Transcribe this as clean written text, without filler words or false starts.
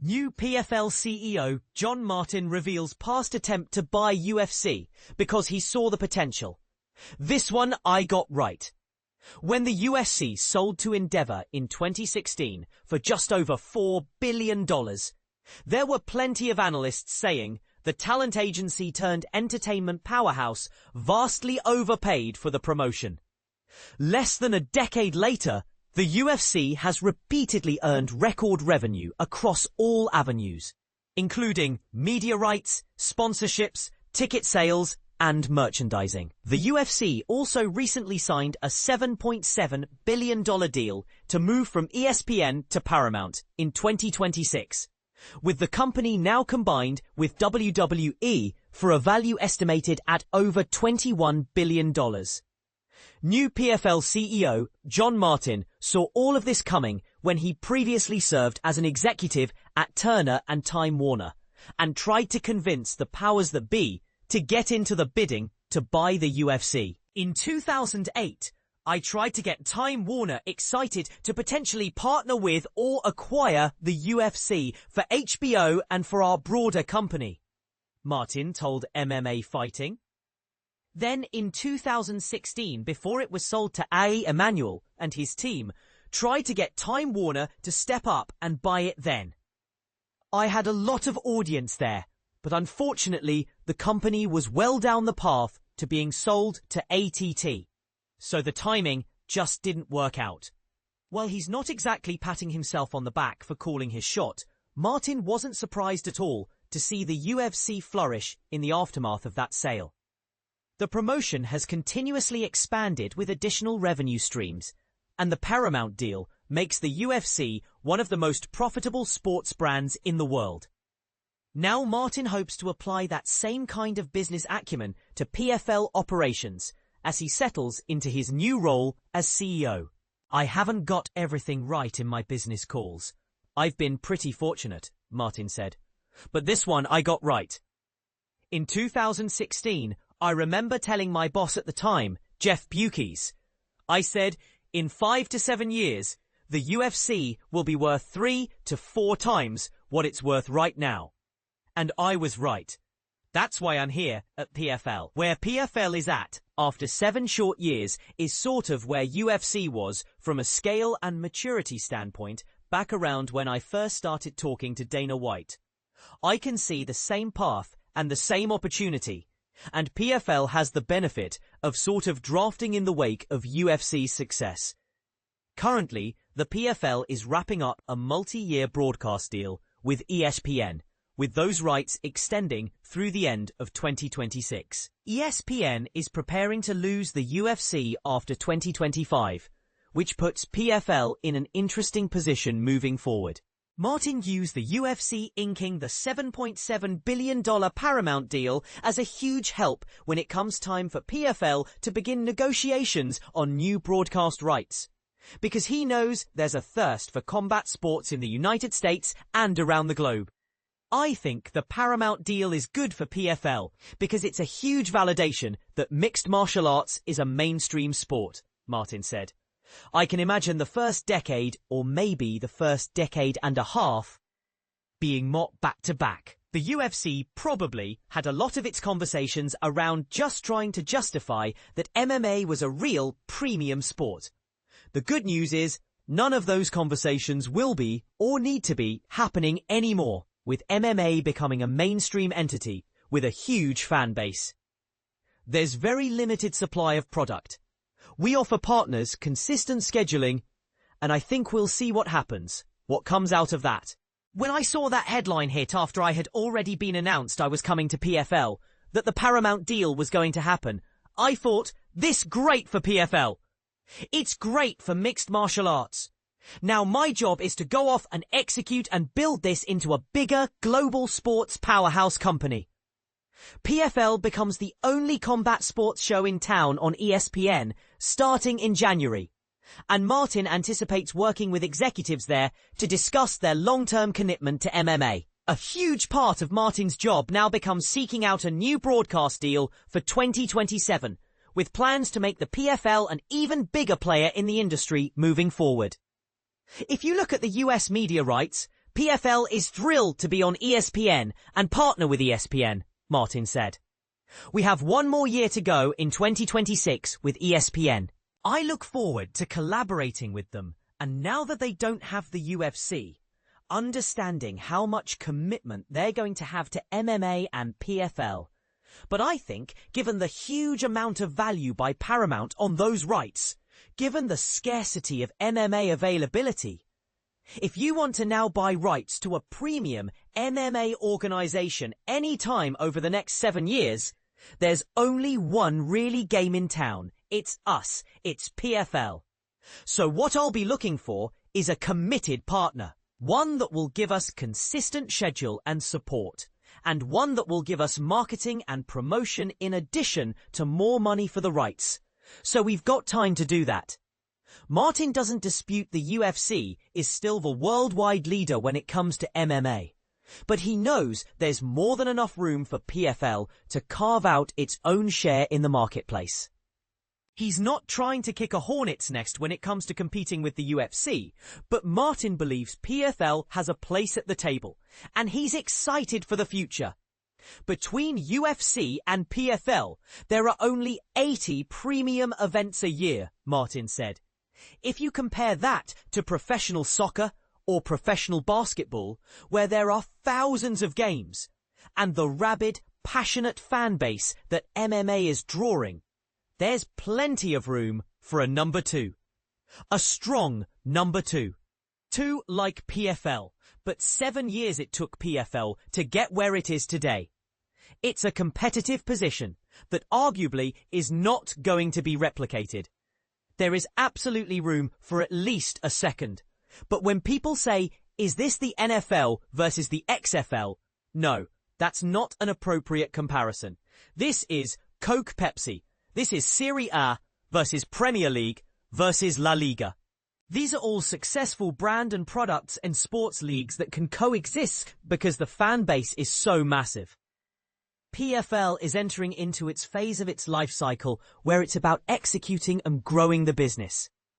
New PFL CEO John Martin reveals past attempt to buy UFC because he saw the potential. This one I got right. When the UFC sold to Endeavor in 2016 for just over $4 billion, there were plenty of analysts saying the talent agency turned entertainment powerhouse vastly overpaid for the promotion. Less than a decade later, the UFC has repeatedly earned record revenue across all avenues, including media rights, sponsorships, ticket sales, and merchandising. The UFC also recently signed a $7.7 billion deal to move from ESPN to Paramount in 2026, with the company now combined with WWE for a value estimated at over $21 billion. New PFL CEO John Martin saw all of this coming when he previously served as an executive at Turner and Time Warner and tried to convince the powers that be to get into the bidding to buy the UFC. In 2008, I tried to get Time Warner excited to potentially partner with or acquire the UFC for HBO and for our broader company, Martin told MMA Fighting. Then in 2016, before it was sold to A. Emanuel and his team, tried to get Time Warner to step up and buy it then. I had a lot of audience there, but unfortunately the company was well down the path to being sold to ATT, so the timing just didn't work out. While he's not exactly patting himself on the back for calling his shot, Martin wasn't surprised at all to see the UFC flourish in the aftermath of that sale. The promotion has continuously expanded with additional revenue streams, and the Paramount deal makes the UFC one of the most profitable sports brands in the world. Now Martin hopes to apply that same kind of business acumen to PFL operations as he settles into his new role as CEO. I haven't got everything right in my business calls. I've been pretty fortunate, Martin said. But this one I got right. In 2016, I remember telling my boss at the time, Jeff Bukies, I said, in 5 to 7 years, the UFC will be worth 3 to 4 times what it's worth right now. And I was right. That's why I'm here at PFL. Where PFL is at after 7 short years is sort of where UFC was from a scale and maturity standpoint back around when I first started talking to Dana White. I can see the same path and the same opportunity. And PFL has the benefit of sort of drafting in the wake of UFC's success. Currently, the PFL is wrapping up a multi-year broadcast deal with ESPN, with those rights extending through the end of 2026. ESPN is preparing to lose the UFC after 2025, which puts PFL in an interesting position moving forward. Martin used the UFC inking the $7.7 billion Paramount deal as a huge help when it comes time for PFL to begin negotiations on new broadcast rights, because he knows there's a thirst for combat sports in the United States and around the globe. I think the Paramount deal is good for PFL because it's a huge validation that mixed martial arts is a mainstream sport, Martin said. I can imagine the first decade, or maybe the first decade and a half, being mocked back to back. The UFC probably had a lot of its conversations around just trying to justify that MMA was a real premium sport. The good news is none of those conversations will be, or need to be, happening anymore, with MMA becoming a mainstream entity with a huge fan base. There's very limited supply of product. We offer partners consistent scheduling, and I think we'll see what happens, what comes out of that. When I saw that headline hit after I had already been announced I was coming to PFL, that the Paramount deal was going to happen, I thought, this great for PFL. It's great for mixed martial arts. Now my job is to go off and execute and build this into a bigger global sports powerhouse company. PFL becomes the only combat sports show in town on ESPN starting in January, and Martin anticipates working with executives there to discuss their long-term commitment to MMA. A huge part of Martin's job now becomes seeking out a new broadcast deal for 2027, with plans to make the PFL an even bigger player in the industry moving forward. If you look at the US media rights, PFL is thrilled to be on ESPN and partner with ESPN, Martin said. We have one more year to go in 2026 with ESPN. I look forward to collaborating with them, and now that they don't have the UFC, understanding how much commitment they're going to have to MMA and PFL. But I think, given the huge amount of value by Paramount on those rights, given the scarcity of MMA availability, if you want to now buy rights to a premium MMA organization any time over the next 7 years, there's only one really game in town. It's us. It's PFL. So what I'll be looking for is a committed partner. One that will give us consistent schedule and support. And one that will give us marketing and promotion in addition to more money for the rights. So we've got time to do that. Martin doesn't dispute the UFC is still the worldwide leader when it comes to MMA. But he knows there's more than enough room for PFL to carve out its own share in the marketplace. He's not trying to kick a hornet's nest when it comes to competing with the UFC, but Martin believes PFL has a place at the table, and he's excited for the future. Between UFC and PFL, there are only 80 premium events a year, Martin said. If you compare that to professional soccer or professional basketball, where there are thousands of games, and the rabid, passionate fan base that MMA is drawing, there's plenty of room for a number two. A strong number two. Two like PFL, but 7 years it took PFL to get where it is today. It's a competitive position that arguably is not going to be replicated. There is absolutely room for at least a second. But when people say, is this the NFL versus the XFL? No, that's not an appropriate comparison. This is Coke Pepsi. This is Serie A versus Premier League versus La Liga. These are all successful brand and products and sports leagues that can coexist because the fan base is so massive. PFL is entering into its phase of its life cycle where it's about executing and growing the business.